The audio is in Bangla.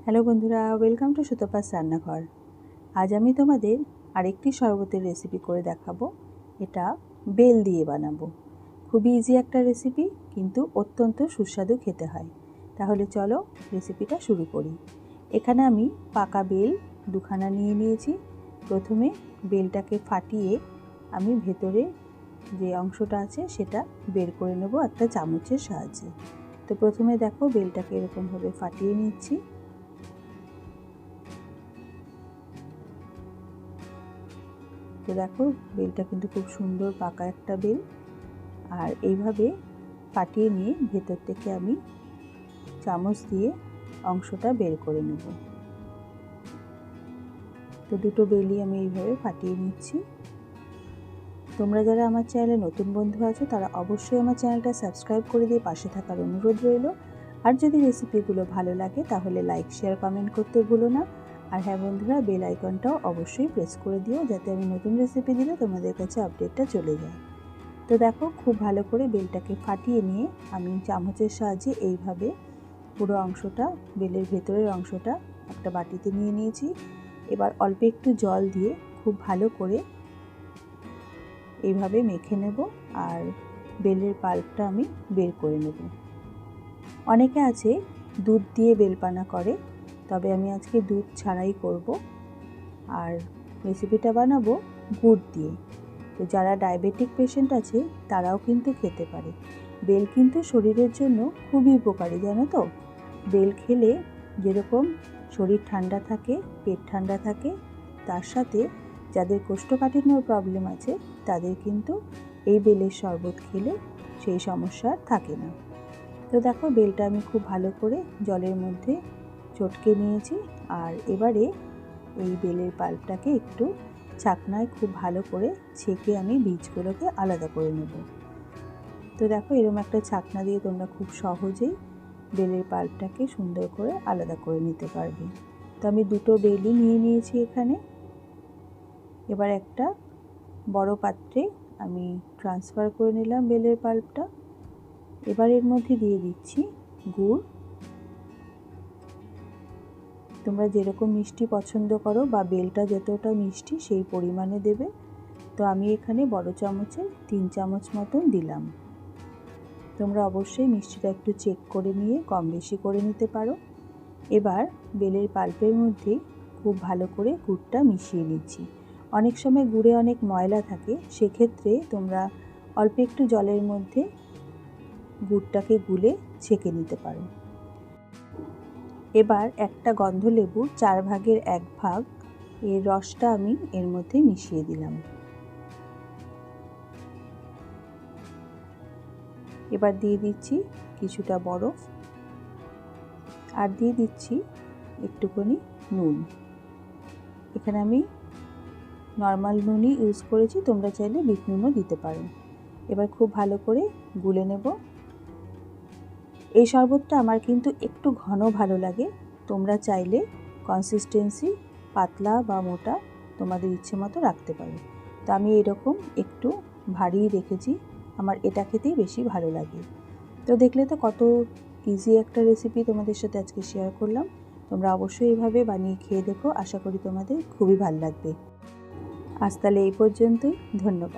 হ্যালো বন্ধুরা, ওয়েলকাম টু সুতপাস রান্নাঘর। আজ আমি তোমাদের আরেকটি শরবতের রেসিপি করে দেখাবো। এটা বেল দিয়ে বানাবো। খুবই ইজি একটা রেসিপি, কিন্তু অত্যন্ত সুস্বাদু খেতে হয়। তাহলে চলো রেসিপিটা শুরু করি। এখানে আমি পাকা বেল দুখানা নিয়ে নিয়েছি। প্রথমে বেলটাকে ফাটিয়ে আমি ভেতরে যে অংশটা আছে সেটা বের করে নেব একটা চামচের সাহায্যে। তো প্রথমে দেখো বেলটাকে এরকমভাবে ফাটিয়ে নিচ্ছি। তো দেখো বেলটা কিন্তু খুব সুন্দর পাকা একটা বেল। আর এইভাবে ফাটিয়ে নিয়ে ভেতর থেকে আমি চামচ দিয়ে অংশটা বের করে নেব। তো দুটো বেলই আমি এইভাবে ফাটিয়ে নিচ্ছি। তোমরা যারা আমার চ্যানেলে নতুন বন্ধু আছো তারা অবশ্যই আমার চ্যানেলটা সাবস্ক্রাইব করে দিয়ে পাশে থাকার অনুরোধ রইল। আর যদি রেসিপিগুলো ভালো লাগে তাহলে লাইক, শেয়ার, কমেন্ট করতে ভুলো না। আর হ্যাঁ বন্ধুরা, বেল আইকনটাও অবশ্যই প্রেস করে দিও, যাতে আমি নতুন রেসিপি দিলে তোমাদের কাছে আপডেটটা চলে যায়। তো দেখো খুব ভালো করে বেলটাকে ফাটিয়ে নিয়ে আমি চামচের সাহায্যে এইভাবে পুরো অংশটা, বেলের ভেতরের অংশটা একটা বাটিতে নিয়ে নিয়েছি। এবার অল্প একটু জল দিয়ে খুব ভালো করে এইভাবে মেখে নেব আর বেলের পাল্পটা আমি বের করে নেব। অনেকে আছে দুধ দিয়ে বেলপানা করে, তবে আমি আজকে দুধ ছাড়াই করব। আর রেসিপিটা বানাবো গুড় দিয়ে। তো যারা ডায়াবেটিক পেশেন্ট আছে তারাও কিন্তু খেতে পারে। বেল কিন্তু শরীরের জন্য খুবই উপকারী, জানো তো। বেল খেলে যেরকম শরীর ঠান্ডা থাকে, পেট ঠান্ডা থাকে, তার সাথে যাদের কোষ্ঠকাঠিন্যর প্রবলেম আছে তাদের কিন্তু এই বেলের শরবত খেলে সেই সমস্যা থাকে না। তো দেখো বেলটা আমি খুব ভালো করে জলের মধ্যে চটকে নিয়েছি। আর এবারে এই বেলের পাল্পটাকে একটু ছাকনায় খুব ভালো করে ছেঁকে আমি বীজগুলোকে আলাদা করে নেব। তো দেখো এরকম একটা ছাকনা দিয়ে তোমরা খুব সহজেই বেলের পাল্পটাকে সুন্দর করে আলাদা করে নিতে পারবে। তো আমি দুটো বেলই নিয়ে নিয়েছি এখানে। এবার একটা বড় পাত্রে আমি ট্রান্সফার করে নিলাম বেলের পাল্পটা। এবার এর মধ্যে দিয়ে দিচ্ছি গুড়। তোমরা যেরকম মিষ্টি পছন্দ করো বা বেলটা যতটা মিষ্টি সেই পরিমাণে দেবে। তো আমি এখানে বড় চামচে 3 চামচ মতন দিলাম। তোমরা অবশ্যই মিষ্টিটা একটু চেক করে নিয়ে কম বেশি করে নিতে পারো। এবার বেলের পাল্পের মধ্যে খুব ভালো করে গুড়টা মিশিয়ে নিচ্ছি। অনেক সময় গুড়ে অনেক ময়লা থাকে, সেক্ষেত্রে তোমরা অল্প একটু জলের মধ্যে গুড়টাকে গুলে ছেঁকে নিতে পারো। এবার একটা গন্ধলেবুর 4 ভাগের 1 ভাগ এর রসটা আমি এর মধ্যে মিশিয়ে দিলাম। এবার দিয়ে দিচ্ছি কিছুটা বরফ আর দিয়ে দিচ্ছি একটুখানি নুন। এখানে আমি নর্মাল নুনই ইউজ করেছি, তোমরা চাইলে বিট নুনও দিতে পারো। এবার খুব ভালো করে গুলে নেব। এই শরবতটা আমার কিন্তু একটু ঘন ভালো লাগে। তোমরা চাইলে কনসিস্টেন্সি পাতলা বা মোটা তোমাদের ইচ্ছে মতো রাখতে পারো। তো আমি এরকম একটু ভারী রেখেছি, আমার এটা খেতেই বেশি ভালো লাগে। তো দেখলে তো কত ইজি একটা রেসিপি তোমাদের সাথে আজকে শেয়ার করলাম। তোমরা অবশ্যই এইভাবে বানিয়ে খেয়ে দেখো, আশা করি তোমাদের খুবই ভালো লাগবে। আজ তাহলে এই পর্যন্তই, ধন্যবাদ।